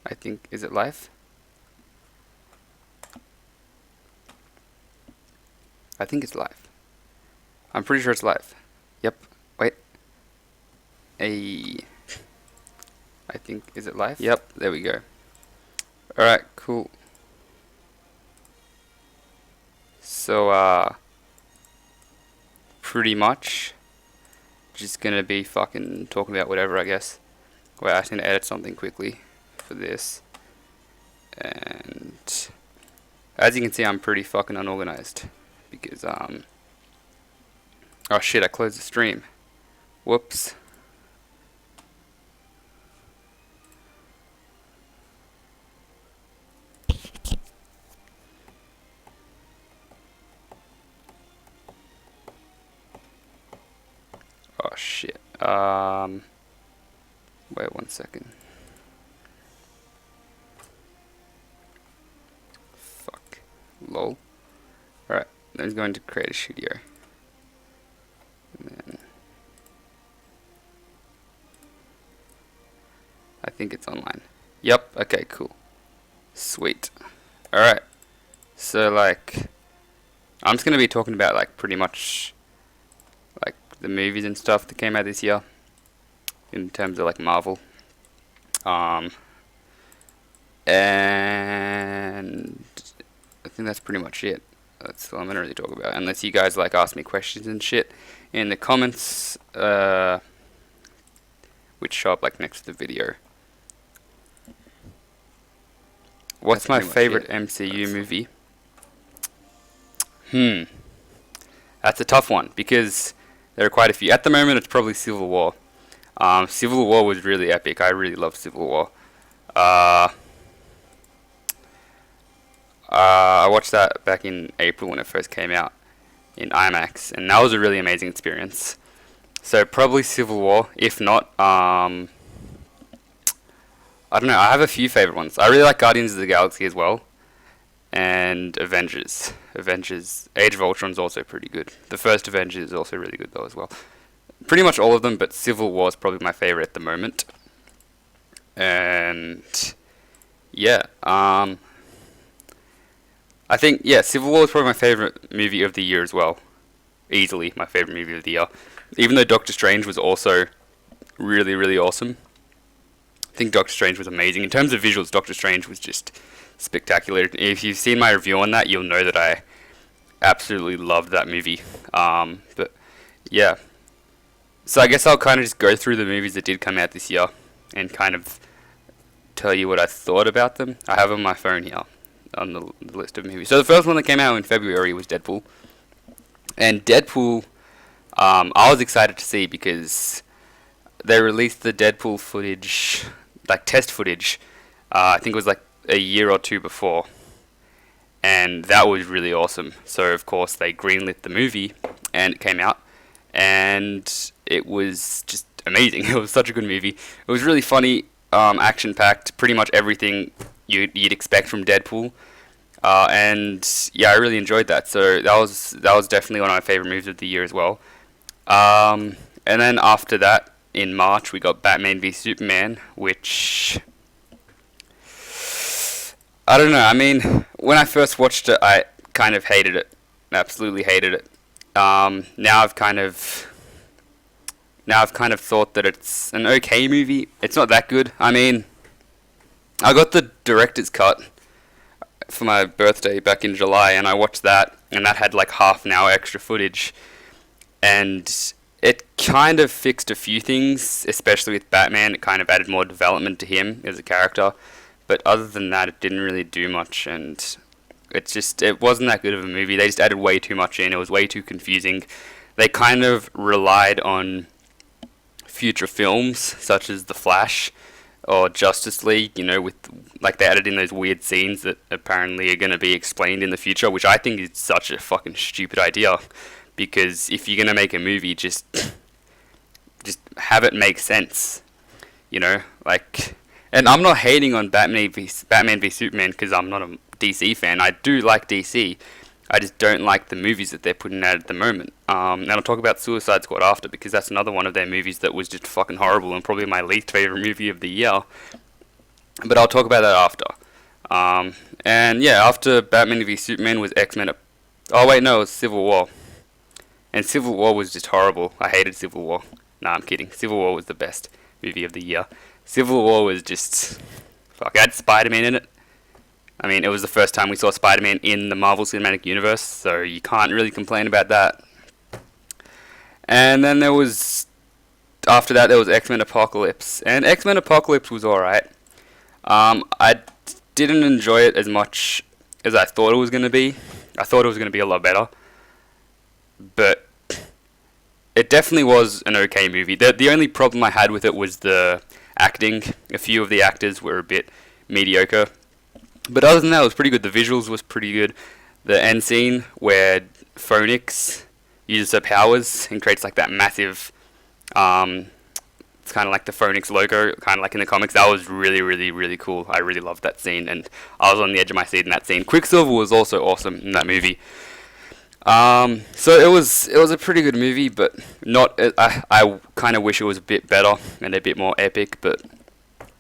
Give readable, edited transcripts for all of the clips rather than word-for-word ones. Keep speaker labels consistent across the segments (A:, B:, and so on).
A: I think, is it live? I think it's live. I'm pretty sure it's live. Yep. Wait. I think, is it live? Yep, there we go. Alright, cool. So, pretty much just gonna be fucking talking about whatever, I guess. Wait, I just need to edit something quickly for this. And as you can see, I'm pretty fucking unorganized because oh shit, I closed the stream. Whoops. Oh shit. Wait 1 second. Fuck. Lol. Alright, then he's going to create a studio. And then I think it's online. Yep, okay, cool. Sweet. Alright. So like I'm just gonna be talking about like pretty much like the movies and stuff that came out this year in terms of like Marvel. And I think that's pretty much it. That's all I'm gonna really talk about. Unless you guys like ask me questions and shit in the comments, which show up like next to the video. What's my favorite MCU movie? That's a tough one because there are quite a few. At the moment, it's probably Civil War. Civil War was really epic. I really love Civil War. I watched that back in April when it first came out in IMAX, and that was a really amazing experience. So probably Civil War. If not, I don't know. I have a few favorite ones. I really like Guardians of the Galaxy as well, and Avengers. Age of Ultron is also pretty good. The first Avengers is also really good though as well. Pretty much all of them, but Civil War is probably my favorite at the moment. And yeah, I think Civil War is probably my favorite movie of the year as well. Easily my favorite movie of the year. Even though Doctor Strange was also really, really awesome. I think Doctor Strange was amazing. In terms of visuals, Doctor Strange was just spectacular. If you've seen my review on that, you'll know that I absolutely loved that movie. But yeah. So I guess I'll kind of just go through the movies that did come out this year and kind of tell you what I thought about them. I have on my phone here on the list of movies. So the first one that came out in February was Deadpool. And Deadpool, I was excited to see because they released the Deadpool footage, like test footage, I think it was like a year or two before. And that was really awesome. So of course they greenlit the movie and it came out. And it was just amazing. It was such a good movie. It was really funny, action-packed, pretty much everything you'd expect from Deadpool. And yeah, I really enjoyed that. So that was definitely one of my favorite movies of the year as well. And then after that, in March, we got Batman v Superman, which I don't know. I mean, when I first watched it, I kind of hated it. Absolutely hated it. Now I've kind of thought that it's an okay movie. It's not that good. I mean, I got the director's cut for my birthday back in July, and I watched that, and that had like half an hour extra footage, and it kind of fixed a few things, especially with Batman. It kind of added more development to him as a character, but other than that, it didn't really do much, and it wasn't that good of a movie. They just added way too much in. It was way too confusing. They kind of relied on future films, such as The Flash or Justice League, with, like, they added in those weird scenes that apparently are going to be explained in the future, which I think is such a fucking stupid idea, because if you're going to make a movie, just have it make sense, like, and I'm not hating on Batman v Superman because I'm not a DC fan. I do like DC. I just don't like the movies that they're putting out at the moment. And I'll talk about Suicide Squad after, because that's another one of their movies that was just fucking horrible and probably my least favorite movie of the year. but I'll talk about that after. And yeah, after Batman v Superman was X-Men. Oh wait, no, it was Civil War. And Civil War was just horrible. I hated Civil War. Nah, I'm kidding. Civil War was the best movie of the year. Civil War was just... Fuck, it had Spider-Man in it. I mean, it was the first time we saw Spider-Man in the Marvel Cinematic Universe, so you can't really complain about that. And then there was... After that, there was X-Men Apocalypse. And X-Men Apocalypse was alright. I didn't enjoy it as much as I thought it was going to be. I thought it was going to be a lot better. But it definitely was an okay movie. The only problem I had with it was the acting. A few of the actors were a bit mediocre. But other than that, it was pretty good. The visuals was pretty good. The end scene where Phoenix uses her powers and creates like that massive... it's kind of like the Phoenix logo, kind of like in the comics. That was really, really, really cool. I really loved that scene, and I was on the edge of my seat in that scene. Quicksilver was also awesome in that movie. So it was a pretty good movie, but not. I kind of wish it was a bit better and a bit more epic. But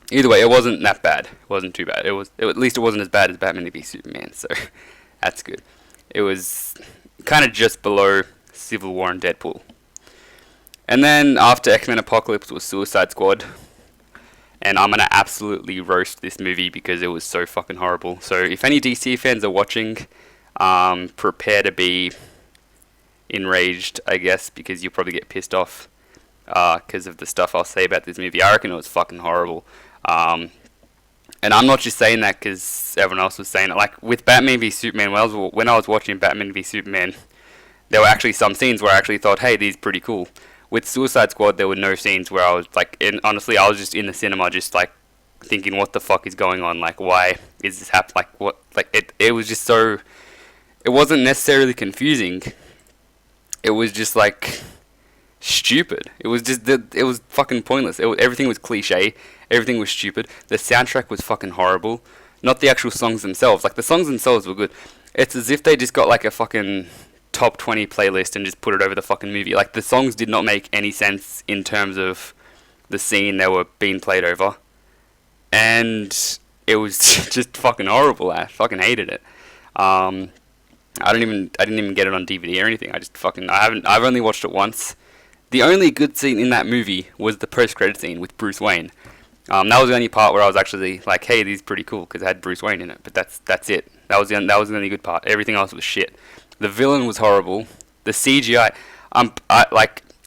A: either way, it wasn't that bad. It wasn't too bad. At least it wasn't as bad as Batman v Superman. So that's good. It was kind of just below Civil War and Deadpool. And then after X-Men Apocalypse was Suicide Squad. And I'm going to absolutely roast this movie because it was so fucking horrible. So if any DC fans are watching, prepare to be enraged, I guess, because you'll probably get pissed off because of the stuff I'll say about this movie. I reckon it was fucking horrible. And I'm not just saying that because everyone else was saying it. Like with Batman v Superman, when I was watching Batman v Superman, there were actually some scenes where I actually thought, hey, these are pretty cool. With Suicide Squad, there were no scenes where I was like, honestly, I was just in the cinema, just like thinking, what the fuck is going on? Like, why is this happening? Like, what? Like, it was just so. It wasn't necessarily confusing. It was just like stupid. It was just it was fucking pointless. Everything was cliche. Everything was stupid. The soundtrack was fucking horrible. Not the actual songs themselves. Like the songs themselves were good. It's as if they just got like a fucking top 20 playlist and just put it over the fucking movie. Like the songs did not make any sense in terms of the scene they were being played over, and it was just fucking horrible. I fucking hated it. I didn't even get it on DVD or anything. I've only watched it once. The only good scene in that movie was the post-credit scene with Bruce Wayne. That was the only part where I was actually like, hey, this is pretty cool because it had Bruce Wayne in it. But that's it. That was the only good part. Everything else was shit. The villain was horrible. The CGI, I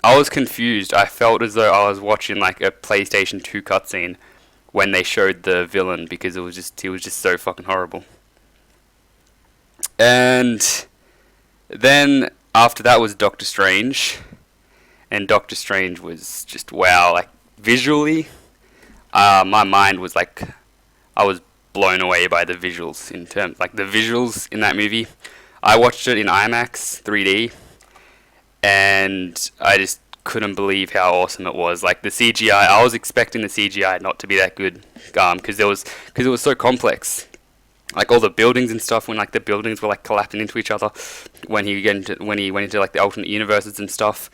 A: was confused. I felt as though I was watching like a PlayStation 2 cutscene when they showed the villain because he was just so fucking horrible. And then after that was Doctor Strange, and Doctor Strange was just wow. Like visually, my mind was like, I was blown away by the visuals in terms like the visuals in that movie. I watched it in IMAX 3D, and I just couldn't believe how awesome it was. Like the CGI, I was expecting the CGI not to be that good, because it was so complex. Like all the buildings and stuff, when like the buildings were like collapsing into each other, when he went into like the alternate universes and stuff.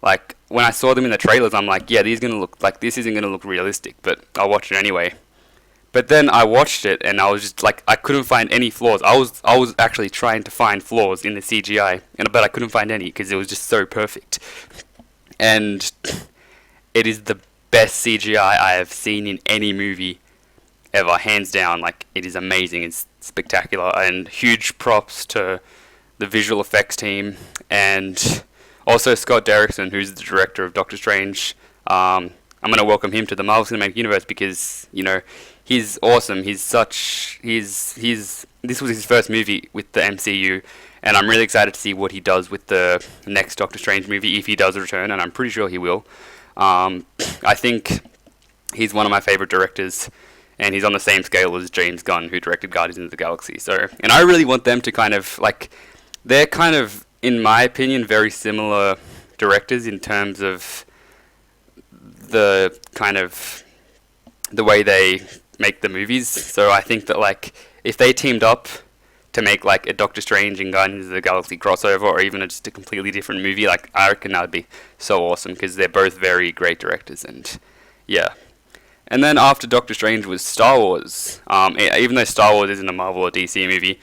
A: Like when I saw them in the trailers, I'm like, yeah, this isn't gonna look realistic, but I'll watch it anyway. But then I watched it and I was just like, I couldn't find any flaws. I was actually trying to find flaws in the CGI, but I couldn't find any because it was just so perfect. And it is the best CGI I have seen in any movie ever, hands down. Like it is amazing. It's spectacular, and huge props to the visual effects team and also Scott Derrickson, who's the director of Doctor Strange. I'm going to welcome him to the Marvel Cinematic Universe because, he's awesome. This was his first movie with the MCU, and I'm really excited to see what he does with the next Doctor Strange movie, if he does return, and I'm pretty sure he will. I think he's one of my favorite directors, and he's on the same scale as James Gunn, who directed Guardians of the Galaxy. So, and I really want them to kind of, they're kind of, in my opinion, very similar directors in terms of the kind of the way they make the movies. So I think that if they teamed up to make a Doctor Strange and Guardians of the Galaxy crossover, or even just a completely different movie, I reckon that would be so awesome because they're both very great directors. And yeah, And then after Doctor Strange was Star Wars. Even though Star Wars isn't a Marvel or DC movie,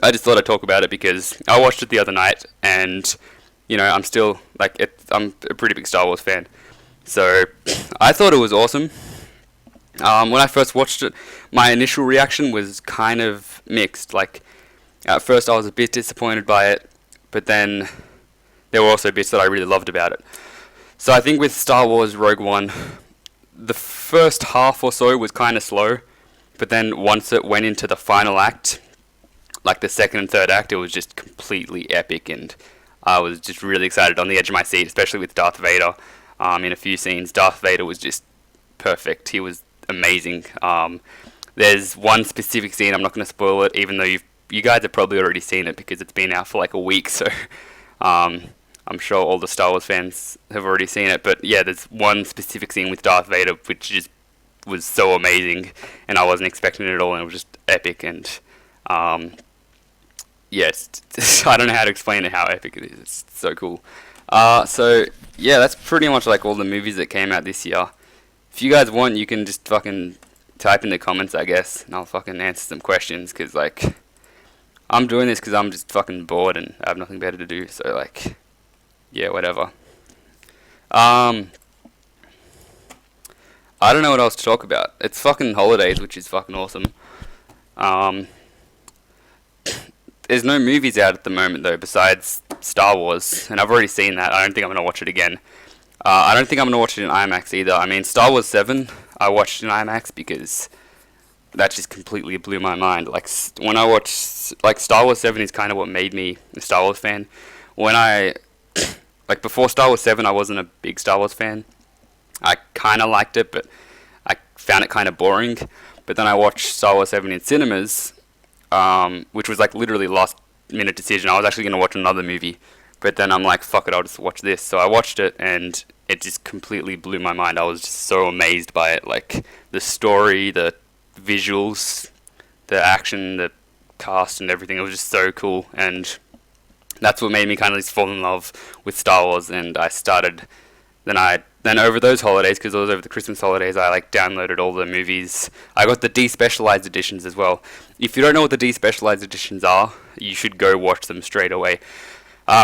A: I just thought I'd talk about it because I watched it the other night, and I'm still I'm a pretty big Star Wars fan. So I thought it was awesome. When I first watched it, my initial reaction was kind of mixed. Like, at first I was a bit disappointed by it, but then there were also bits that I really loved about it. So I think with Star Wars Rogue One, the first half or so was kind of slow, but then once it went into the final act, like the second and third act, it was just completely epic, and I was just really excited, on the edge of my seat, especially with Darth Vader. In a few scenes, Darth Vader was just perfect. He was amazing. There's one specific scene, I'm not going to spoil it, even though you guys have probably already seen it because it's been out for like a week, so I'm sure all the Star Wars fans have already seen it. But yeah, there's one specific scene with Darth Vader which just was so amazing, and I wasn't expecting it at all, and it was just epic. And yes, I don't know how to explain it, how epic it is. It's so cool. So yeah, that's pretty much like all the movies that came out this year. If you guys want, you can just fucking type in the comments, I guess, and I'll fucking answer some questions, because like, I'm doing this because I'm just fucking bored and I have nothing better to do, so like, yeah, whatever. I don't know what else to talk about. It's fucking holidays, which is fucking awesome. There's no movies out at the moment though, besides Star Wars, and I've already seen that. I don't think I'm gonna watch it again. I don't think I'm gonna watch it in IMAX either. I mean, Star Wars 7, I watched in IMAX because that just completely blew my mind. Like, when I watched, like, Star Wars 7 is kind of what made me a Star Wars fan. When like, before Star Wars 7, I wasn't a big Star Wars fan. I kind of liked it, but I found it kind of boring. But then I watched Star Wars 7 in cinemas, which was, like, literally last minute decision. I was actually going to watch another movie, but then I'm like, fuck it, I'll just watch this. So I watched it, and it just completely blew my mind. I was just so amazed by it. Like, the story, the visuals, the action, the cast, and everything. It was just so cool, and that's what made me kind of just fall in love with Star Wars. And I started, then over those holidays, because it was over the Christmas holidays, I like downloaded all the movies. I got the despecialized editions as well. If you don't know what the despecialized editions are, you should go watch them straight away.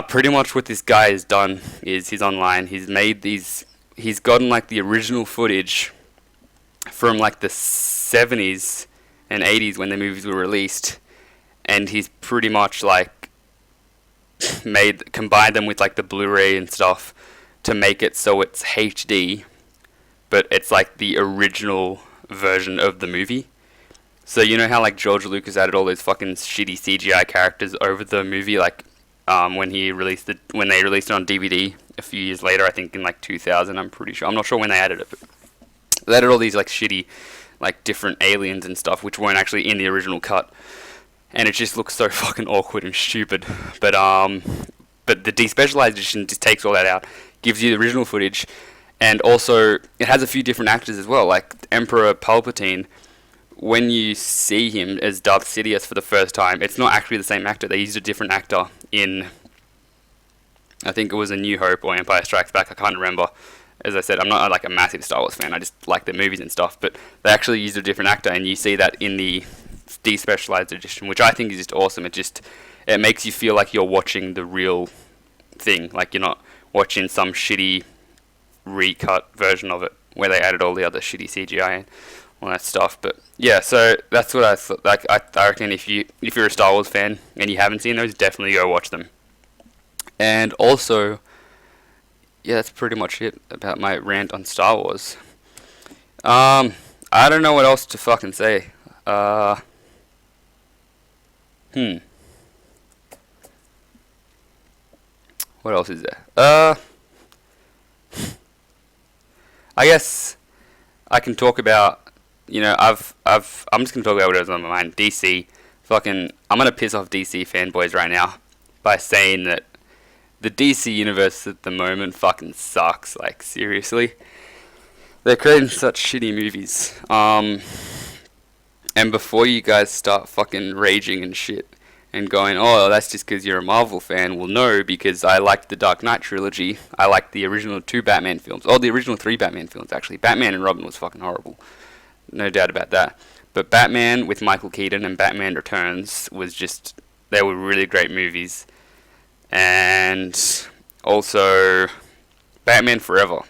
A: Pretty much what this guy has done is he's online. He's made these. He's gotten like the original footage from like the 70s and 80s when the movies were released, and he's pretty much like combined them with like the Blu-ray and stuff to make it so it's HD, but it's like the original version of the movie. So you know how like George Lucas added all those fucking shitty CGI characters over the movie, like when they released it on DVD a few years later, I think in like 2000, I'm pretty sure. I'm not sure when they added it, but they added all these like shitty, like different aliens and stuff, which weren't actually in the original cut, and it just looks so fucking awkward and stupid. But the despecialized edition just takes all that out, gives you the original footage, and also it has a few different actors as well, like Emperor Palpatine. When you see him as Darth Sidious for the first time, it's not actually the same actor. They used a different actor in, I think it was A New Hope or Empire Strikes Back, I can't remember. As I said, I'm not like a massive Star Wars fan, I just like the movies and stuff, but they actually used a different actor, and you see that in the despecialized edition, which I think is just awesome. It makes you feel like you're watching the real thing, like you're not watching some shitty recut version of it where they added all the other shitty CGI and all that stuff. But yeah, so that's what I thought. Like, I reckon if you're a Star Wars fan and you haven't seen those, definitely go watch them. And also, yeah, that's pretty much it about my rant on Star Wars. I don't know what else to fucking say. What else is there? I guess I can talk about, I'm just gonna talk about whatever's on my mind. DC, I'm gonna piss off DC fanboys right now by saying that the DC universe at the moment fucking sucks. Like, seriously, they're creating such shitty movies. And before you guys start fucking raging and shit, and going, oh, that's just because you're a Marvel fan. Well, no, because I liked the Dark Knight trilogy. I liked the original 2 Batman films. Oh, the original 3 Batman films, actually. Batman and Robin was fucking horrible. No doubt about that. But Batman with Michael Keaton and Batman Returns was just... They were really great movies. And also Batman Forever.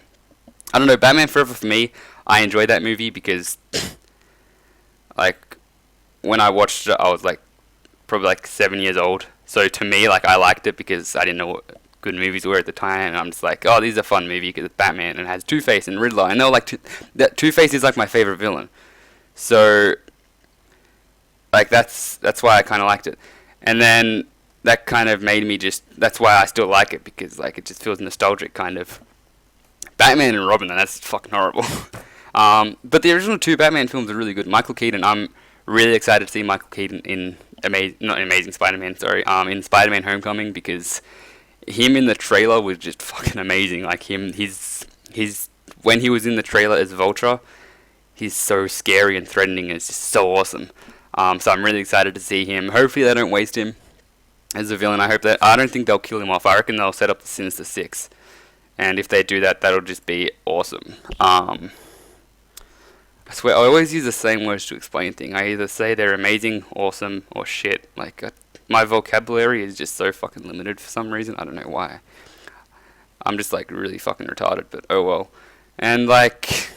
A: I don't know, Batman Forever for me, I enjoyed that movie because like when I watched it I was like probably like 7 years old. So to me, like, I liked it because I didn't know what good movies were at the time, and I'm just like, oh, this is a fun movie because it's Batman and it has Two-Face and Riddler, and they're like that Two-Face is like my favorite villain. So like that's why I kind of liked it. And then that kind of made me just... That's why I still like it, because like it just feels nostalgic, kind of. Batman and Robin, that's fucking horrible. But the original 2 Batman films are really good. Michael Keaton, I'm really excited to see Michael Keaton in Amazing Spider-Man, sorry, in Spider-Man Homecoming, because him in the trailer was just fucking amazing. Like he's when he was in the trailer as Vulture, he's so scary and threatening. It's just so awesome. So I'm really excited to see him. Hopefully they don't waste him as a villain. I don't think they'll kill him off. I reckon they'll set up the Sinister Six. And if they do that, that'll just be awesome. I swear, I always use the same words to explain things. I either say they're amazing, awesome, or shit. Like, my vocabulary is just so fucking limited for some reason. I don't know why. I'm just, like, really fucking retarded, but oh well. And, like,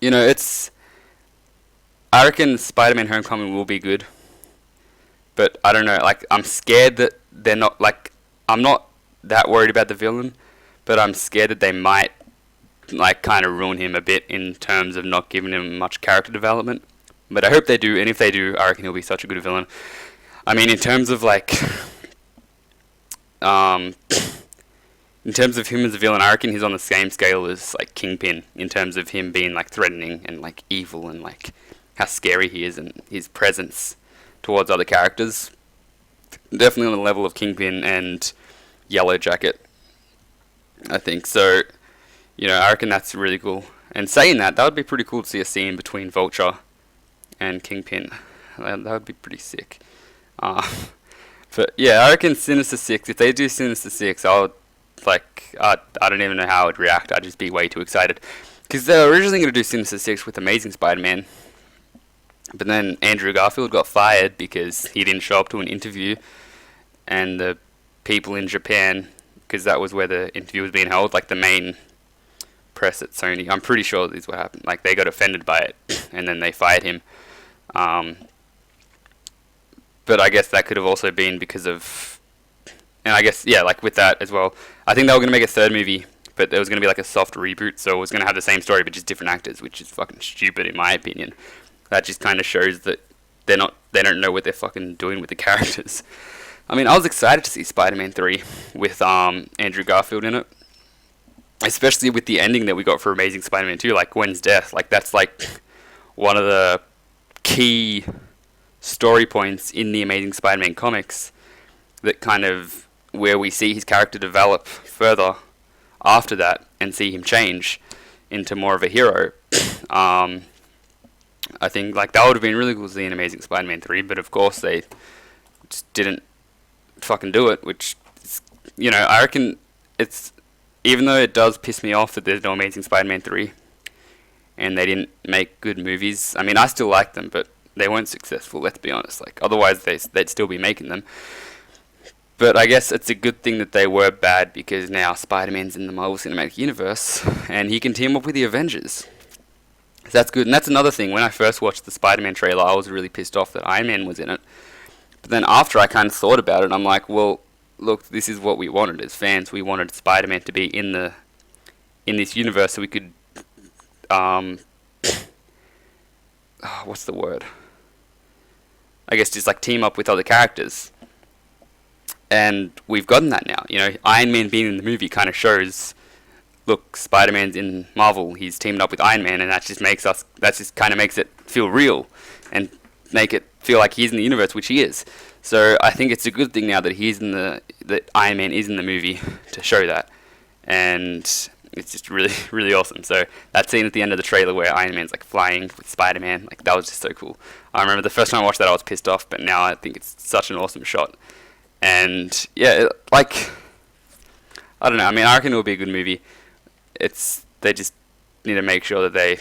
A: you know, I reckon Spider-Man Homecoming will be good. But I don't know, like, I'm scared that they're not, like, I'm not that worried about the villain, but I'm scared that they might, like, kind of ruin him a bit in terms of not giving him much character development. But I hope they do, and if they do, I reckon he'll be such a good villain. I mean, in terms of, like, in terms of him as a villain, I reckon he's on the same scale as, like, Kingpin, in terms of him being, like, threatening and, like, evil and, like, how scary he is and his presence towards other characters. Definitely on the level of Kingpin and Yellow Jacket, I think. So, you know, I reckon that's really cool. And saying that would be pretty cool to see a scene between Vulture and Kingpin. That would be pretty sick. But yeah, I reckon Sinister Six, if they do Sinister Six, I don't even know how I would react. I'd just be way too excited. Because they were originally going to do Sinister Six with Amazing Spider-Man, but then Andrew Garfield got fired because he didn't show up to an interview, and the people in Japan, because that was where the interview was being held, like the main press at Sony, I'm pretty sure this is what happened. Like, they got offended by it, and then they fired him. But I guess that could have also been because of... And I guess, yeah, like with that as well, I think they were going to make a third movie, but there was going to be like a soft reboot, so it was going to have the same story, but just different actors, which is fucking stupid in my opinion. That just kind of shows that they don't know what they're fucking doing with the characters. I mean, I was excited to see Spider-Man 3 with Andrew Garfield in it, especially with the ending that we got for Amazing Spider-Man 2, like Gwen's death. Like, that's like one of the key story points in the Amazing Spider-Man comics, that kind of where we see his character develop further after that and see him change into more of a hero. I think like that would have been really cool to see in Amazing Spider-Man 3, but of course they just didn't fucking do it, which is, you know, I reckon it's, even though it does piss me off that there's no Amazing Spider-Man 3 and they didn't make good movies. I mean, I still like them, but they weren't successful, let's be honest. Like, otherwise they'd still be making them. But I guess it's a good thing that they were bad, because now Spider-Man's in the Marvel Cinematic Universe and he can team up with the Avengers. So that's good. And that's another thing. When I first watched the Spider-Man trailer, I was really pissed off that Iron Man was in it. But then after I kind of thought about it, I'm like, well, look, this is what we wanted as fans. We wanted Spider-Man to be in this universe so we could, what's the word? I guess just like team up with other characters. And we've gotten that now. You know, Iron Man being in the movie kind of shows, look, Spider-Man's in Marvel, he's teamed up with Iron Man, and that just kind of makes it feel real and make it feel like he's in the universe, which he is. So I think it's a good thing now that that Iron Man is in the movie to show that. And it's just really, really awesome. So that scene at the end of the trailer where Iron Man's like flying with Spider-Man, like that was just so cool. I remember the first time I watched that, I was pissed off, but now I think it's such an awesome shot. And yeah, like, I don't know. I mean, I reckon it will be a good movie. They just need to make sure that they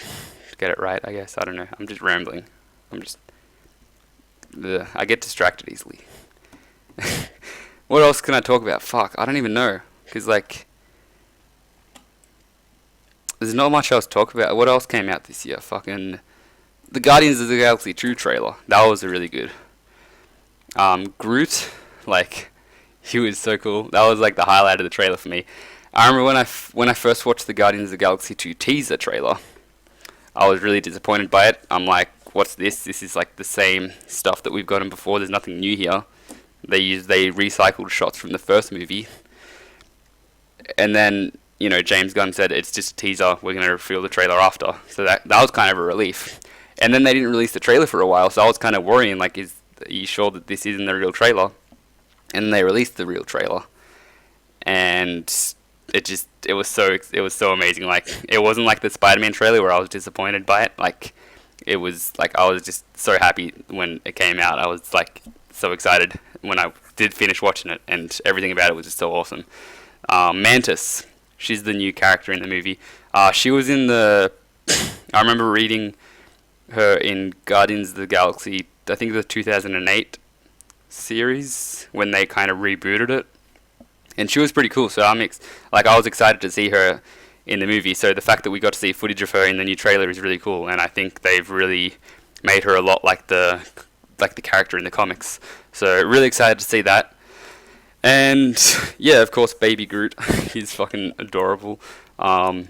A: get it right, I guess. I don't know. I'm just rambling. I get distracted easily. What else can I talk about? Fuck, I don't even know. Because, like, there's not much else to talk about. What else came out this year? Fucking the Guardians of the Galaxy 2 trailer. That was really good. Groot, like, he was so cool. That was, like, the highlight of the trailer for me. I remember when I first watched the Guardians of the Galaxy 2 teaser trailer, I was really disappointed by it. I'm like, what's this? This is like the same stuff that we've gotten before. There's nothing new here. They recycled shots from the first movie. And then, you know, James Gunn said it's just a teaser. We're going to reveal the trailer after. So that was kind of a relief. And then they didn't release the trailer for a while, so I was kind of worrying, like, are you sure that this isn't the real trailer? And then they released the real trailer. And it was so amazing. Like, it wasn't like the Spider-Man trailer where I was disappointed by it. Like, it was like I was just so happy when it came out. I was like so excited when I did finish watching it, and everything about it was just so awesome. Mantis, she's the new character in the movie. She was in the I remember reading her in Guardians of the Galaxy, I think the 2008 series, when they kind of rebooted it. And she was pretty cool, so I was excited to see her in the movie. So the fact that we got to see footage of her in the new trailer is really cool, and I think they've really made her a lot like the character in the comics. So really excited to see that. And yeah, of course, Baby Groot, he's fucking adorable. And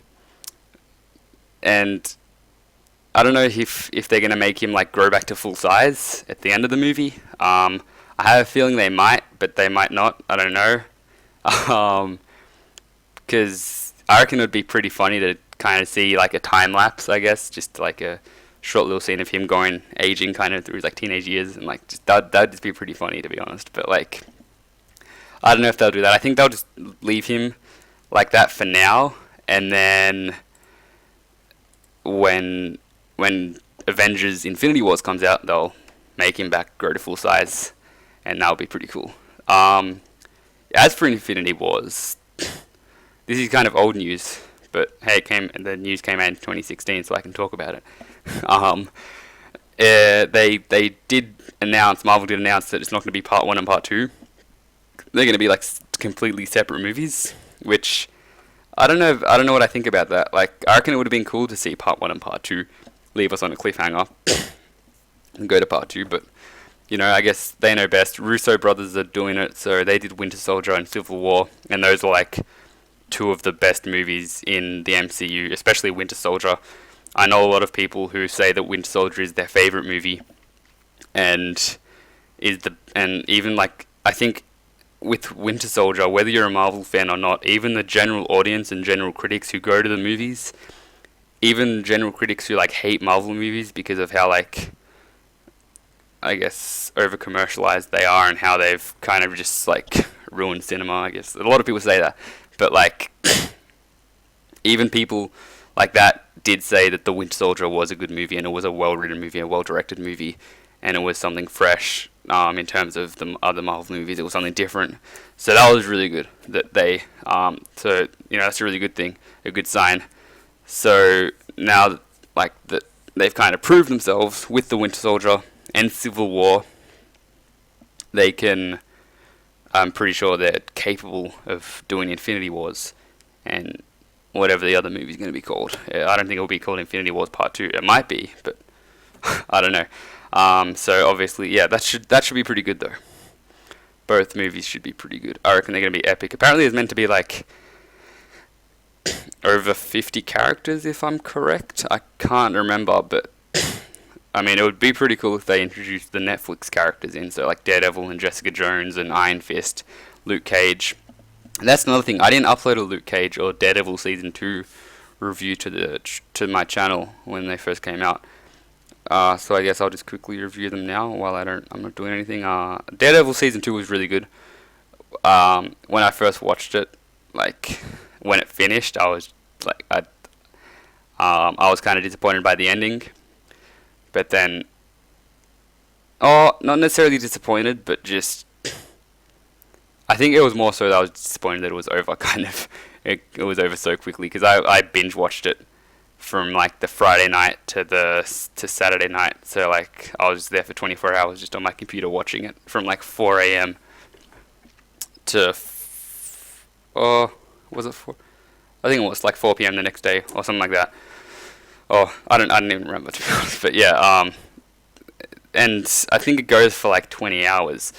A: I don't know if they're gonna make him like grow back to full size at the end of the movie. I have a feeling they might, but they might not. I don't know. Because I reckon it would be pretty funny to kind of see like a time lapse, I guess, just like a short little scene of him aging kind of through his like teenage years, and like just that'd just be pretty funny, to be honest. But like, I don't know if they'll do that. I think they'll just leave him like that for now, and then when Avengers Infinity Wars comes out, they'll make him grow to full size, and that'll be pretty cool. As for Infinity Wars, this is kind of old news, but hey, the news came out in 2016, so I can talk about it. They did announce, Marvel did announce that it's not going to be part 1 and part 2. They're going to be like completely separate movies, which I don't know what I think about that. Like, I reckon it would have been cool to see part 1 and part 2 leave us on a cliffhanger and go to part 2, but you know, I guess they know best. Russo brothers are doing it, so they did Winter Soldier and Civil War, and those are like two of the best movies in the MCU, especially Winter Soldier. I know a lot of people who say that Winter Soldier is their favorite movie, and even like, I think with Winter Soldier, whether you're a Marvel fan or not, even the general audience and general critics who go to the movies, even general critics who like hate Marvel movies because of how, like, I guess, over-commercialized they are and how they've kind of just, like, ruined cinema, I guess. A lot of people say that. But, like, even people like that did say that The Winter Soldier was a good movie, and it was a well-written movie, a well-directed movie, and it was something fresh in terms of the other Marvel movies. It was something different. So that was really good that they... so, you know, that's a really good thing, a good sign. So now, like, that they've kind of proved themselves with The Winter Soldier and Civil War, I'm pretty sure they're capable of doing Infinity Wars and whatever the other movie's going to be called. I don't think it'll be called Infinity Wars Part 2. It might be, but I don't know. So obviously, yeah, that should be pretty good though. Both movies should be pretty good. I reckon they're going to be epic. Apparently it's meant to be like over 50 characters, if I'm correct. I can't remember, but I mean, it would be pretty cool if they introduced the Netflix characters in, so like Daredevil and Jessica Jones and Iron Fist, Luke Cage. And that's another thing. I didn't upload a Luke Cage or Daredevil Season 2 review to my channel when they first came out. So I guess I'll just quickly review them now while I'm not doing anything. Daredevil Season 2 was really good. When I first watched it, like when it finished, I was like I was kind of disappointed by the ending, but then, not necessarily disappointed, but just I think it was more so that I was disappointed that it was over. Kind of, it was over so quickly because I binge watched it from like the Friday night to Saturday night. So like I was there for 24 hours just on my computer watching it from like 4 a.m. to was it 4? I think it was like 4 p.m. the next day or something like that. I didn't even remember, to be honest. But yeah, and I think it goes for like 20 hours.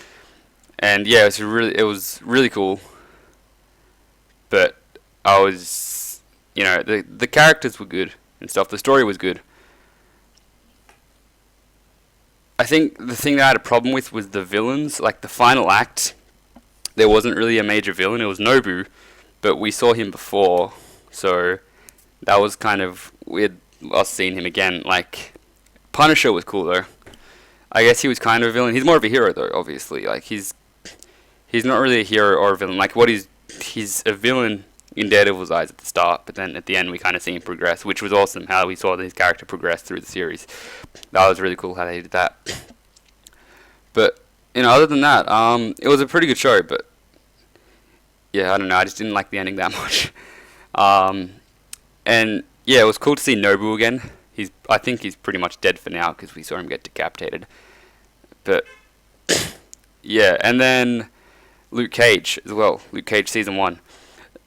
A: And yeah, it was really cool. But I was, the characters were good and stuff. The story was good. I think the thing that I had a problem with was the villains. Like the final act, there wasn't really a major villain. It was Nobu, but we saw him before, so that was kind of weird. Us seeing him again. Like Punisher was cool though. I guess he was kind of a villain. He's more of a hero though, obviously. Like he's not really a hero or a villain. Like he's a villain in Daredevil's eyes at the start, but then at the end we kind of see him progress, which was awesome. How we saw his character progress through the series. That was really cool how they did that. But other than that, it was a pretty good show. But yeah, I don't know. I just didn't like the ending that much. And yeah, it was cool to see Nobu again. I think he's pretty much dead for now because we saw him get decapitated. But yeah, and then Luke Cage as well. Luke Cage Season 1.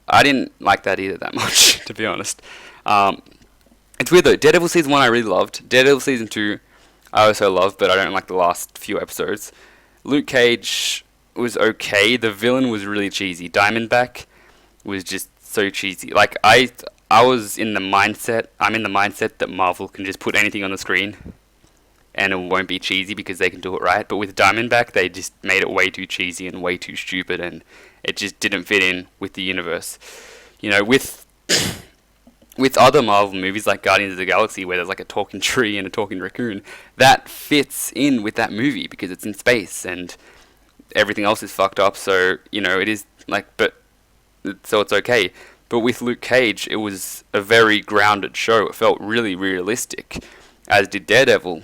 A: I didn't like that either that much, to be honest. It's weird though. Daredevil Season 1 I really loved. Daredevil Season 2 I also loved, but I don't like the last few episodes. Luke Cage was okay. The villain was really cheesy. Diamondback was just so cheesy. Like I'm in the mindset that Marvel can just put anything on the screen and it won't be cheesy because they can do it right. But with Diamondback, they just made it way too cheesy and way too stupid, and it just didn't fit in with the universe. With other Marvel movies like Guardians of the Galaxy, where there's like a talking tree and a talking raccoon, that fits in with that movie because it's in space and everything else is fucked up. So it is like, so it's okay. But with Luke Cage, it was a very grounded show. It felt really realistic, as did Daredevil.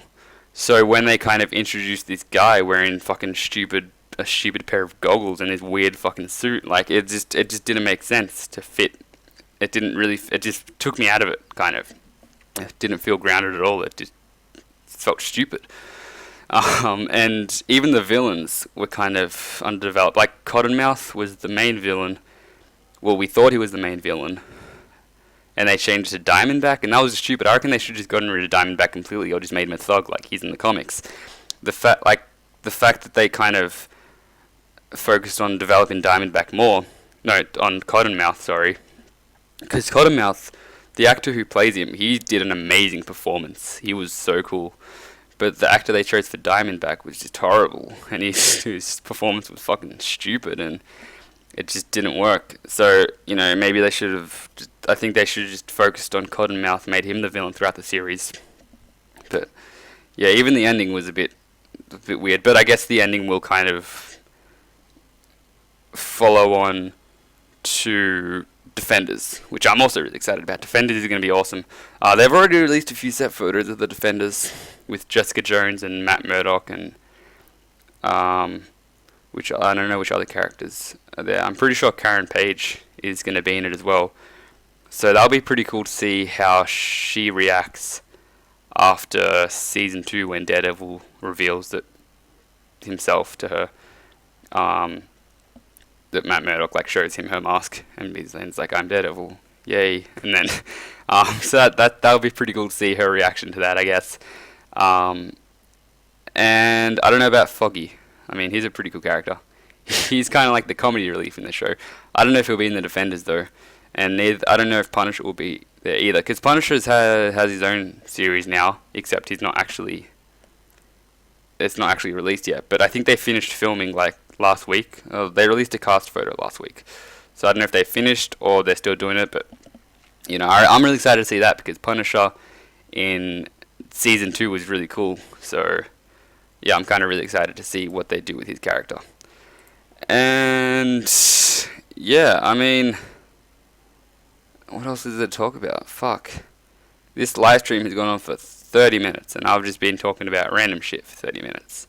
A: So when they kind of introduced this guy wearing fucking a stupid pair of goggles and his weird fucking suit, like it just didn't make sense to fit. It just took me out of it, kind of. It didn't feel grounded at all. It just felt stupid. And even the villains were kind of underdeveloped. Like Cottonmouth was the main villain. Well, we thought he was the main villain, and they changed to Diamondback, and that was just stupid. I reckon they should have just gotten rid of Diamondback completely, or just made him a thug like he's in the comics. The fact that they kind of focused on developing Diamondback more, on Cottonmouth, sorry, because Cottonmouth, the actor who plays him, he did an amazing performance. He was so cool, but the actor they chose for Diamondback was just horrible, and his performance was fucking stupid, and it just didn't work. So, maybe they should have... I think they should have just focused on Cottonmouth, made him the villain throughout the series. But, yeah, even the ending was a bit weird. But I guess the ending will kind of follow on to Defenders, which I'm also really excited about. Defenders is going to be awesome. They've already released a few set photos of the Defenders with Jessica Jones and Matt Murdock and... which I don't know which other characters are there. I'm pretty sure Karen Page is going to be in it as well. So that'll be pretty cool to see how she reacts after Season 2 when Daredevil reveals that himself to her. That Matt Murdock shows him her mask and he's like, I'm Daredevil. Yay. And then so that'll be pretty cool to see her reaction to that, I guess. And I don't know about Foggy. I mean, he's a pretty cool character. He's kind of like the comedy relief in the show. I don't know if he'll be in the Defenders though, and I don't know if Punisher will be there either. Because Punisher has his own series now, except it's not actually released yet. But I think they finished filming last week. They released a cast photo last week, so I don't know if they finished or they're still doing it. But I'm really excited to see that because Punisher in Season 2 was really cool. So yeah, I'm kind of really excited to see what they do with his character. And yeah, I mean, what else is there to talk about? Fuck. This live stream has gone on for 30 minutes, and I've just been talking about random shit for 30 minutes.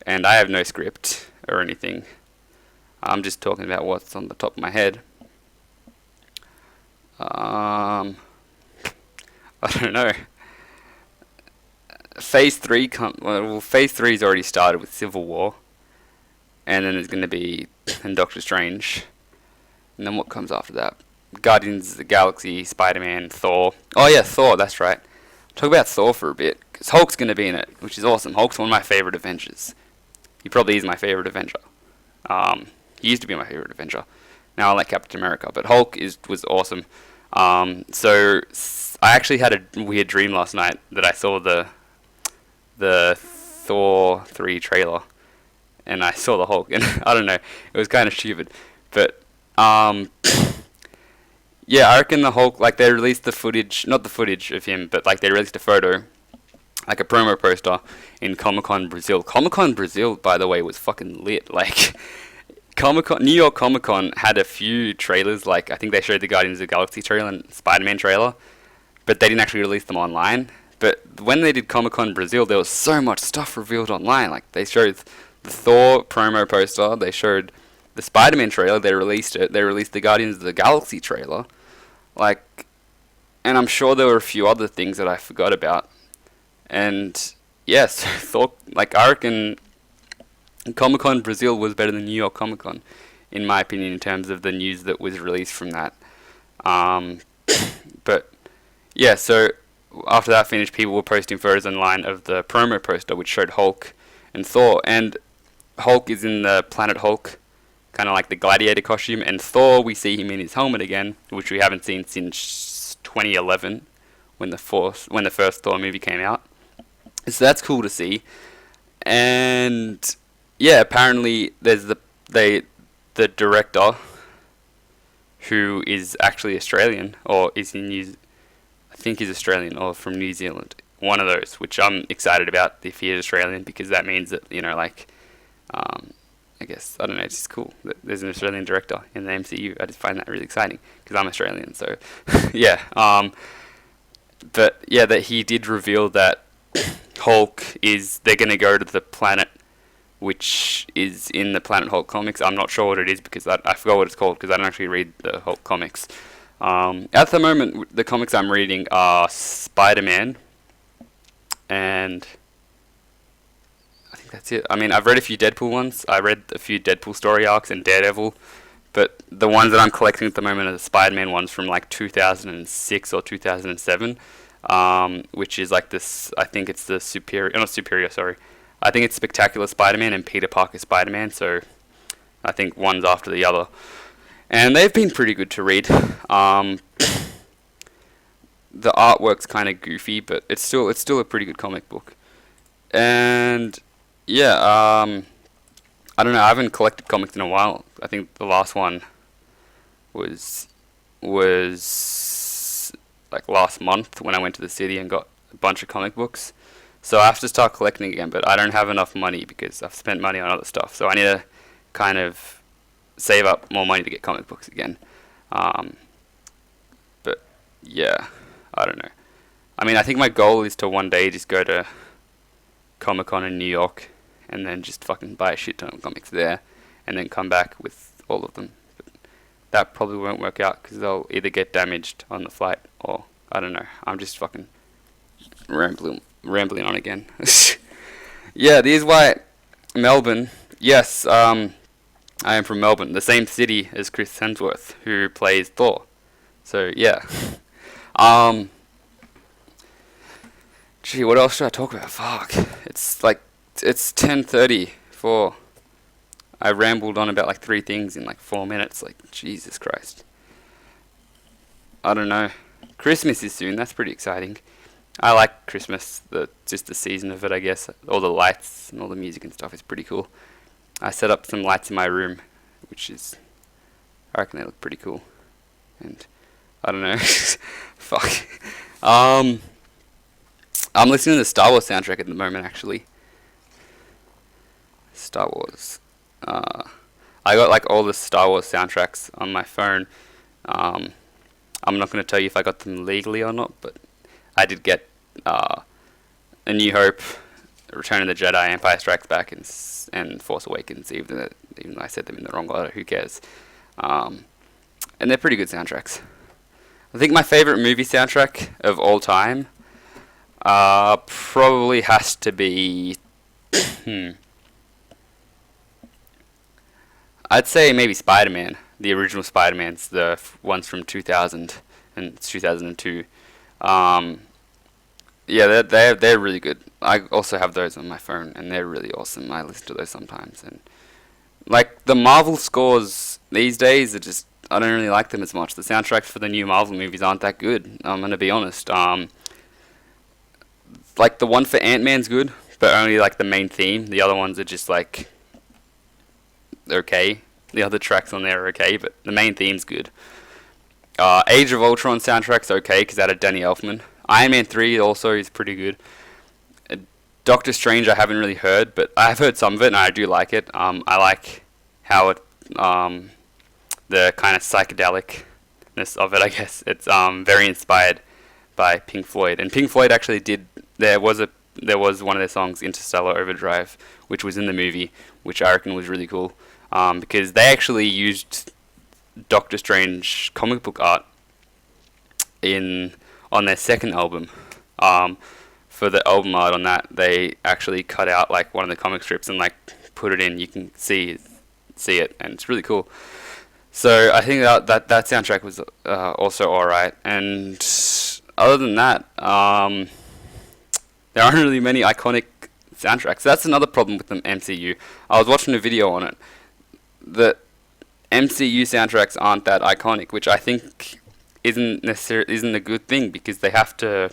A: And I have no script or anything. I'm just talking about what's on the top of my head. I don't know. Phase 3 Phase 3's already started with Civil War. And then there's going to be Doctor Strange. And then what comes after that? Guardians of the Galaxy, Spider-Man, Thor. Oh yeah, Thor, that's right. Talk about Thor for a bit, because Hulk's going to be in it, which is awesome. Hulk's one of my favourite Avengers. He probably is my favourite Avenger. He used to be my favourite Avenger. Now I like Captain America, but Hulk was awesome. So I actually had a weird dream last night that I saw the Thor 3 trailer, and I saw the Hulk, and I don't know, it was kind of stupid, but yeah, I reckon the Hulk, like, they released the footage, not the footage of him, but like they released a photo, like a promo poster in Comic-Con Brazil. Comic-Con Brazil, by the way, was fucking lit. Like, New York Comic-Con had a few trailers, like I think they showed the Guardians of the Galaxy trailer and Spider-Man trailer, but they didn't actually release them online. But when they did Comic-Con Brazil, there was so much stuff revealed online. Like, they showed the Thor promo poster, they showed the Spider-Man trailer, they released it, they released the Guardians of the Galaxy trailer, like, and I'm sure there were a few other things that I forgot about. And yes, Thor, like, I reckon Comic-Con Brazil was better than New York Comic-Con, in my opinion, in terms of the news that was released from that. But yeah, so after that finished, people were posting photos online of the promo poster, which showed Hulk and Thor. And Hulk is in the Planet Hulk, kind of like the gladiator costume. And Thor, we see him in his helmet again, which we haven't seen since 2011, when the first Thor movie came out. So that's cool to see. And yeah, apparently there's the director, who is actually Australian, or is I think he's Australian or from New Zealand. One of those, which I'm excited about if he is Australian, because that means that, you know, like, I guess, I don't know, it's just cool that there's an Australian director in the MCU. I just find that really exciting, because I'm Australian, so, yeah. But, yeah, that he did reveal that Hulk they're going to go to the planet, which is in the Planet Hulk comics. I'm not sure what it is, because I forgot what it's called, because I don't actually read the Hulk comics. At the moment, the comics I'm reading are Spider-Man, and I think that's it. I mean, I've read a few Deadpool ones. I read a few Deadpool story arcs and Daredevil, but the ones that I'm collecting at the moment are the Spider-Man ones from like 2006 or 2007, which is like this, I think it's the I think it's Spectacular Spider-Man and Peter Parker Spider-Man, so I think one's after the other. And they've been pretty good to read. The artwork's kind of goofy, but it's still a pretty good comic book. And yeah, I don't know. I haven't collected comics in a while. I think the last one was like last month, when I went to the city and got a bunch of comic books. So I have to start collecting again, but I don't have enough money because I've spent money on other stuff. So I need to kind of save up more money to get comic books again. But yeah, I don't know. I mean, I think my goal is to one day just go to Comic-Con in New York and then just fucking buy a shit ton of comics there and then come back with all of them. But that probably won't work out, because they'll either get damaged on the flight, or I don't know. I'm just fucking rambling on again. Yeah, this is why Melbourne. Yes, I am from Melbourne, the same city as Chris Hemsworth, who plays Thor. So yeah. Gee, what else should I talk about? Fuck. It's 10:34. I rambled on about like 3 things in like 4 minutes. Like, Jesus Christ. I don't know. Christmas is soon. That's pretty exciting. I like Christmas. Just the season of it, I guess. All the lights and all the music and stuff is pretty cool. I set up some lights in my room, which is, I reckon they look pretty cool. And I don't know. Fuck. I'm listening to the Star Wars soundtrack at the moment, actually. Star Wars. I got like all the Star Wars soundtracks on my phone. I'm not going to tell you if I got them legally or not, but I did get A New Hope, Return of the Jedi, Empire Strikes Back, and Force Awakens, even though I said them in the wrong order, who cares? And they're pretty good soundtracks. I think my favourite movie soundtrack of all time probably has to be... I'd say maybe Spider-Man. The original Spider-Mans, the ones from 2000 and 2002. Yeah, they're really good. I also have those on my phone, and they're really awesome. I listen to those sometimes, and like the Marvel scores these days are just, I don't really like them as much. The soundtracks for the new Marvel movies aren't that good. I'm gonna be honest. Like the one for Ant-Man's good, but only like the main theme. The other ones are just like okay. The other tracks on there are okay, but the main theme's good. Age of Ultron soundtrack's okay because that had Danny Elfman. Iron Man 3 also is pretty good. Doctor Strange I haven't really heard, but I've heard some of it and I do like it. I like how it, the kind of psychedelicness of it, I guess. It's very inspired by Pink Floyd. And Pink Floyd actually did, there was one of their songs, Interstellar Overdrive, which was in the movie, which I reckon was really cool. Because they actually used Doctor Strange comic book art on their second album. For the album art on that, they actually cut out like one of the comic strips and like put it in. You can see it, and it's really cool. So I think that soundtrack was also alright. And other than that, there aren't really many iconic soundtracks. That's another problem with the MCU. I was watching a video on it. The MCU soundtracks aren't that iconic, which I think isn't a good thing, because they have to,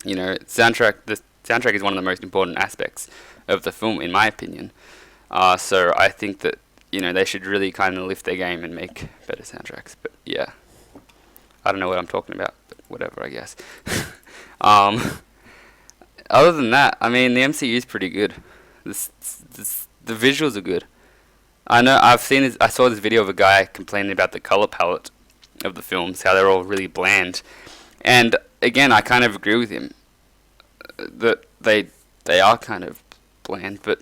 A: the soundtrack is one of the most important aspects of the film, in my opinion. So I think that, they should really kind of lift their game and make better soundtracks. But yeah, I don't know what I'm talking about, but whatever, I guess. Other than that, I mean, the MCU is pretty good. The visuals are good. I know I saw this video of a guy complaining about the color palette of the films, how they're all really bland. And again, I kind of agree with him that they are kind of bland, but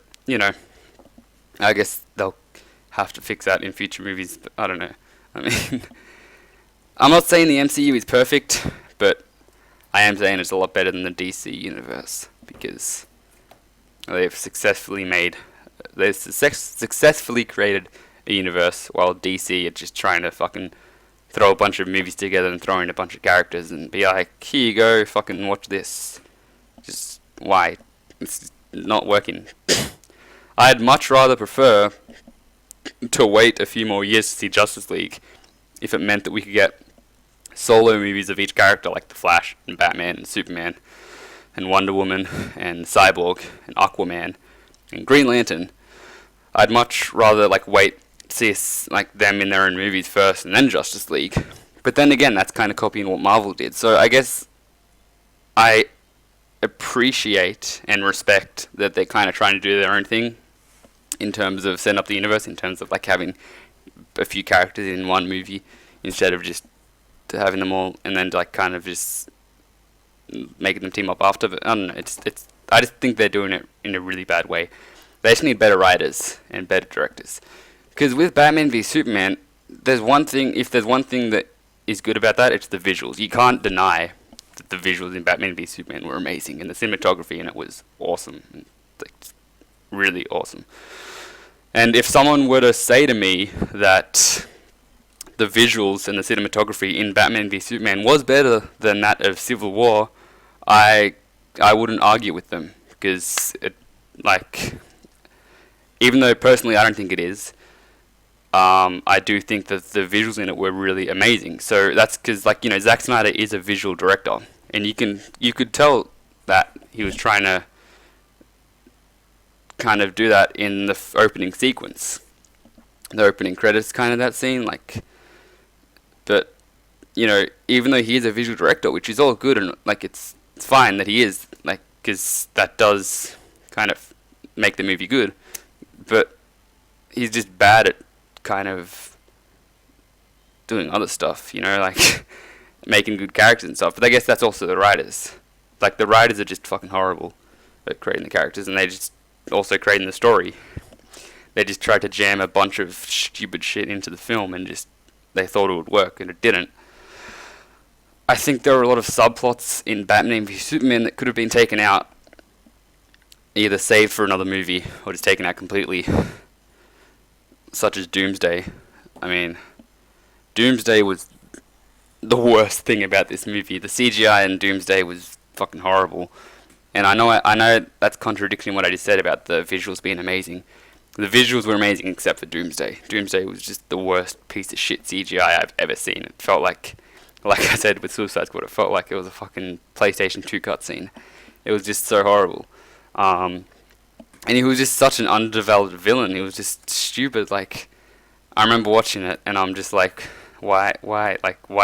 A: I guess they'll have to fix that in future movies, but I don't know. I mean, I'm not saying the MCU is perfect, but I am saying it's a lot better than the DC universe, because they've successfully created a universe, while DC are just trying to fucking throw a bunch of movies together and throw in a bunch of characters and be like, here you go, fucking watch this. Just, why? It's not working. I'd much rather prefer to wait a few more years to see Justice League if it meant that we could get solo movies of each character, like The Flash and Batman and Superman and Wonder Woman and Cyborg and Aquaman and Green Lantern. I'd much rather wait to see them in their own movies first and then Justice League. But then again, that's kind of copying what Marvel did. So I guess I appreciate and respect that they're kind of trying to do their own thing in terms of setting up the universe, in terms of having a few characters in one movie instead of just having them all and then kind of just making them team up after. But I don't know. I just think they're doing it in a really bad way. They just need better writers and better directors. Because with Batman v Superman, if there's one thing that is good about that, it's the visuals. You can't deny that the visuals in Batman v Superman were amazing, and the cinematography in it was awesome, really awesome. And if someone were to say to me that the visuals and the cinematography in Batman v Superman was better than that of Civil War, I wouldn't argue with them, because even though personally I don't think it is, I do think that the visuals in it were really amazing. So that's because Zack Snyder is a visual director, and you could tell that he was trying to kind of do that in the opening sequence, the opening credits, kind of that scene, But even though he is a visual director, which is all good and it's fine that he is, because that does kind of make the movie good, but he's just bad at kind of doing other stuff, making good characters and stuff. But I guess that's also the writers. Like, the writers are just fucking horrible at creating the characters, and they just also creating the story. They just tried to jam a bunch of stupid shit into the film, and just they thought it would work, and it didn't. I think there were a lot of subplots in Batman v Superman that could have been taken out, either saved for another movie or just taken out completely, such as Doomsday. I mean, Doomsday was the worst thing about this movie. The CGI in Doomsday was fucking horrible, and I know that's contradicting what I just said about the visuals being amazing. The visuals were amazing except for Doomsday. Doomsday was just the worst piece of shit CGI I've ever seen. It felt like I said with Suicide Squad, it felt like it was a fucking PlayStation 2 cutscene. It was just so horrible. And he was just such an undeveloped villain. He was just stupid. Like, I remember watching it, and I'm just like, why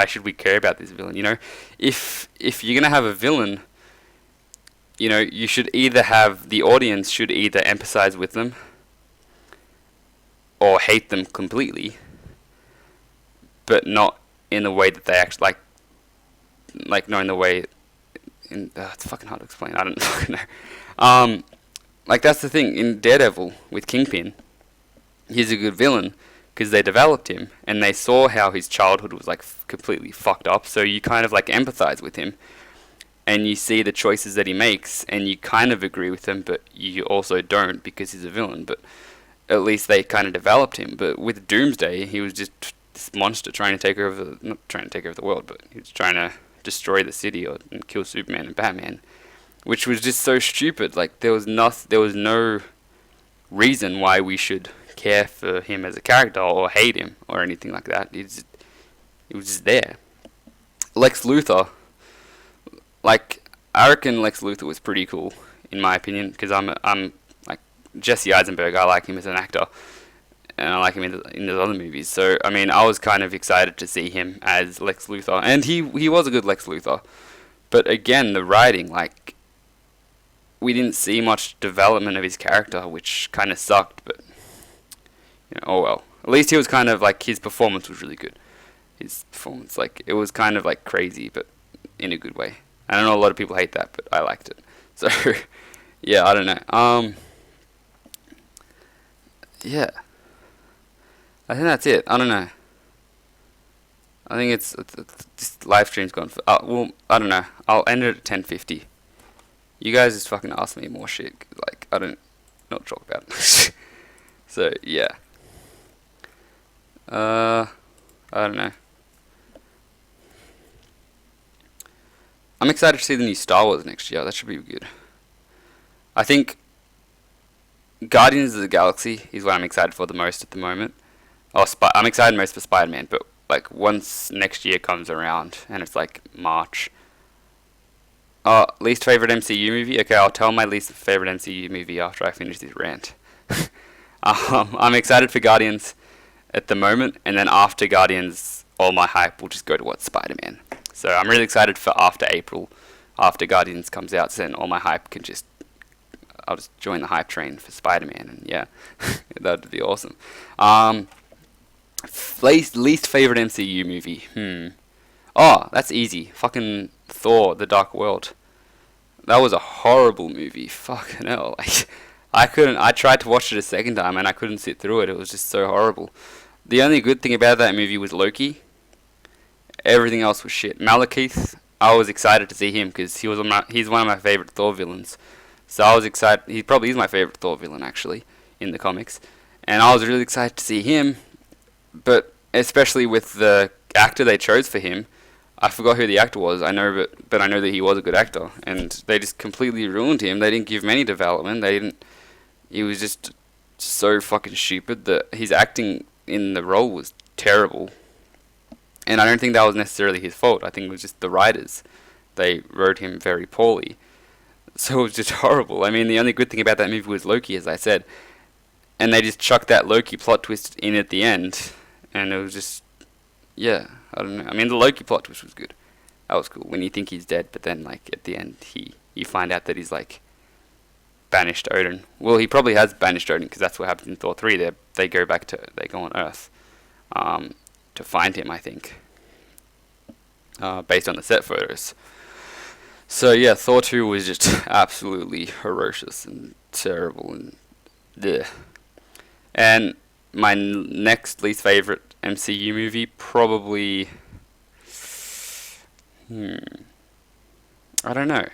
A: should we care about this villain? You know, if you're gonna have a villain, you know, you should either have the audience should either empathize with them or hate them completely, but not in the way that they actually like not in the way. It's fucking hard to explain. I don't fucking know. Like, that's the thing in Daredevil with Kingpin. He's a good villain because they developed him and they saw how his childhood was like completely fucked up. So you kind of like empathize with him, and you see the choices that he makes, and you kind of agree with him, but you also don't because he's a villain. But at least they kind of developed him. But with Doomsday, he was just this monster trying to take over not trying to take over the world, but he was trying to destroy the city and kill Superman and Batman, which was just so stupid. Like, there was no reason why we should care for him as a character or hate him or anything like that. He was just there. Lex Luthor, like, I reckon Lex Luthor was pretty cool in my opinion, because I'm like Jesse Eisenberg. I like him as an actor, and I like him in his other movies. So I mean, I was kind of excited to see him as Lex Luthor, and he was a good Lex Luthor. But again, the writing, like, we didn't see much development of his character, which kind of sucked. But you know, oh well. At least he was kind of like, his performance was really good. His performance, like, it was kind of like crazy, but in a good way. I know a lot of people hate that, but I liked it. So yeah, I don't know. Yeah, I think that's it. I don't know. I think it's this live stream's gone for. Well, I don't know. I'll end it at 10:50. You guys just fucking ask me more shit. Like, I don't not talk about it. So yeah. I don't know. I'm excited to see the new Star Wars next year. That should be good. I think Guardians of the Galaxy is what I'm excited for the most at the moment. I'm excited most for Spider-Man, but like, once next year comes around and it's like March. Least favorite MCU movie? Okay, I'll tell my least favorite MCU movie after I finish this rant. I'm excited for Guardians at the moment, and then after Guardians, all my hype will just go towards Spider-Man. So I'm really excited for after April, after Guardians comes out, so then all my hype can just, I'll just join the hype train for Spider-Man, and yeah, that'd be awesome. Least favorite MCU movie? Oh, that's easy. Fucking Thor: The Dark World. That was a horrible movie. Fucking hell. Like, I tried to watch it a second time and I couldn't sit through it. It was just so horrible. The only good thing about that movie was Loki. Everything else was shit. Malekith, I was excited to see him because he's one of my favorite Thor villains. So I was excited. He probably is my favorite Thor villain, actually, in the comics. And I was really excited to see him. But especially with the actor they chose for him, I forgot who the actor was. I know, but I know that he was a good actor, and they just completely ruined him. They didn't give him any development. He was just so fucking stupid that his acting in the role was terrible. And I don't think that was necessarily his fault. I think it was just the writers. They wrote him very poorly. So it was just horrible. I mean, the only good thing about that movie was Loki, as I said. And they just chucked that Loki plot twist in at the end. And it was just, yeah, I don't know. I mean, the Loki plot twist was good. That was cool. When you think he's dead, but then, like, at the end, you find out that he's, like, banished Odin. Well, he probably has banished Odin, because that's what happens in Thor 3. They go on Earth to find him, I think. based on the set photos. So yeah, Thor 2 was just absolutely ferocious and terrible and bleh. And my next least favorite MCU movie, probably, I don't know.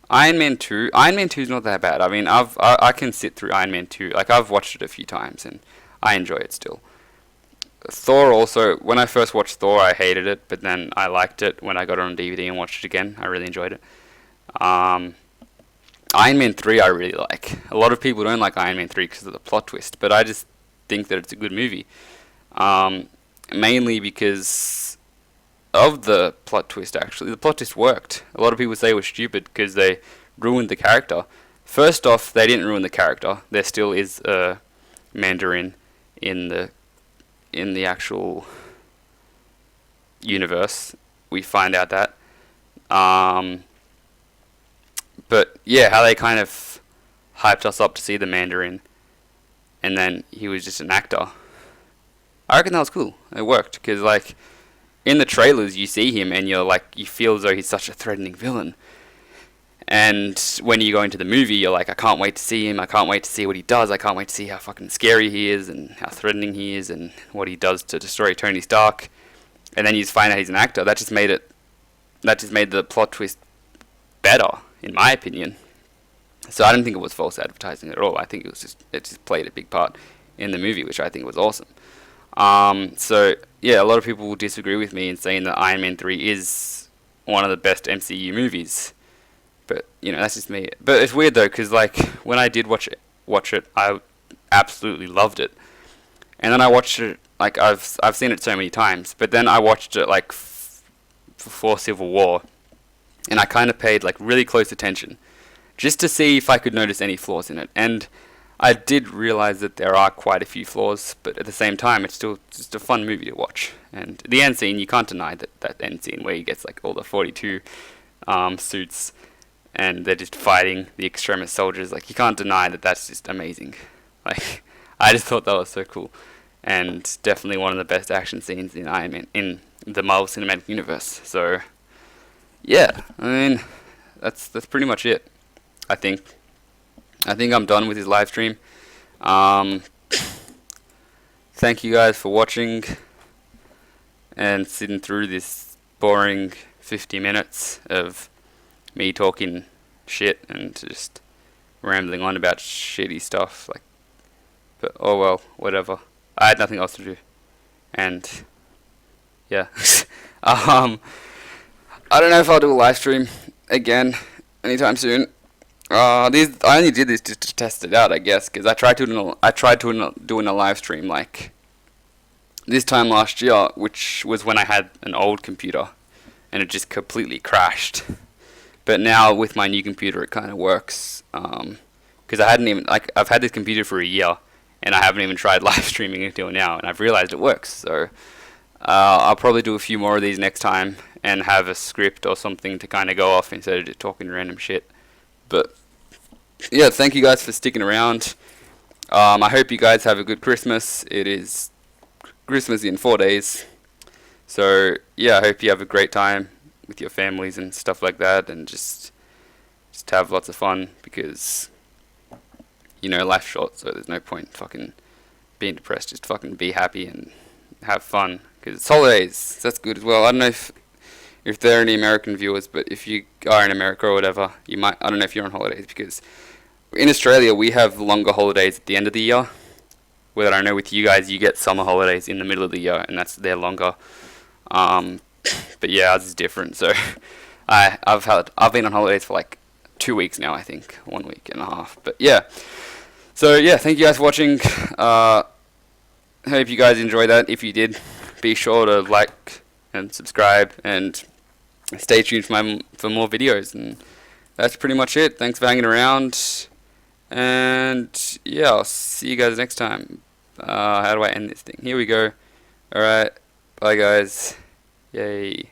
A: Iron Man 2. Iron Man 2 is not that bad. I mean, I can sit through Iron Man 2. Like, I've watched it a few times and I enjoy it still. Thor also, when I first watched Thor, I hated it, but then I liked it when I got it on DVD and watched it again. I really enjoyed it. Iron Man 3 I really like. A lot of people don't like Iron Man 3 because of the plot twist, but I just think that it's a good movie. Mainly because of the plot twist, actually. The plot twist worked. A lot of people say it was stupid because they ruined the character. First off, they didn't ruin the character. There still is a Mandarin in the actual universe. We find out that. But yeah, how they kind of hyped us up to see the Mandarin, and then he was just an actor. I reckon that was cool. It worked because, like, in the trailers you see him and you're like, you feel as though he's such a threatening villain. And when you go into the movie, you're like, I can't wait to see him. I can't wait to see what he does. I can't wait to see how fucking scary he is and how threatening he is and what he does to destroy Tony Stark. And then you just find out he's an actor. That just made the plot twist better, in my opinion. So I don't think it was false advertising at all. I think it just played a big part in the movie, which I think was awesome. So yeah, a lot of people will disagree with me in saying that Iron Man 3 is one of the best MCU movies. But, you know, that's just me. But it's weird, though, because, like, when I did watch it, I absolutely loved it. And then I watched it, like, I've seen it so many times, but then I watched it, like, before Civil War, and I kind of paid, like, really close attention, just to see if I could notice any flaws in it. And I did realize that there are quite a few flaws, but at the same time, it's still just a fun movie to watch. And the end scene, you can't deny that end scene where he gets, like, all the 42 suits, and they're just fighting the extremist soldiers. Like, you can't deny that that's just amazing. Like, I just thought that was so cool, and definitely one of the best action scenes in Iron Man, in the Marvel Cinematic Universe. So, yeah, I mean, that's pretty much it. I think I'm done with his live stream. Thank you guys for watching and sitting through this boring 50 minutes of me talking shit and just rambling on about shitty stuff. Like, but oh well, whatever. I had nothing else to do, and yeah. I don't know if I'll do a live stream again anytime soon. I only did this just to test it out, I guess, because I tried doing a live stream like this time last year, which was when I had an old computer, and it just completely crashed. But now with my new computer, it kind of works. Because I've had this computer for a year, and I haven't even tried live streaming until now, and I've realized it works. So I'll probably do a few more of these next time and have a script or something to kind of go off instead of just talking random shit. But yeah, thank you guys for sticking around. I hope you guys have a good Christmas. It is Christmas in 4 days. So yeah, I hope you have a great time with your families and stuff like that, and just have lots of fun, because, you know, life's short, so there's no point fucking being depressed. Just fucking be happy and have fun, because it's holidays. That's good as well. I don't know if there are any American viewers, but if you are in America or whatever, you might, I don't know if you're on holidays, because in Australia we have longer holidays at the end of the year, where I know with you guys you get summer holidays in the middle of the year, and they're longer. But yeah, ours is different. So I've been on holidays for like 2 weeks now, I think, 1 week and a half. But yeah, so yeah, thank you guys for watching. Hope you guys enjoyed that. If you did, be sure to like and subscribe and stay tuned for more videos. And that's pretty much it. Thanks for hanging around, and yeah, I'll see you guys next time. How do I end this thing? Here we go. Alright, bye guys. Yay.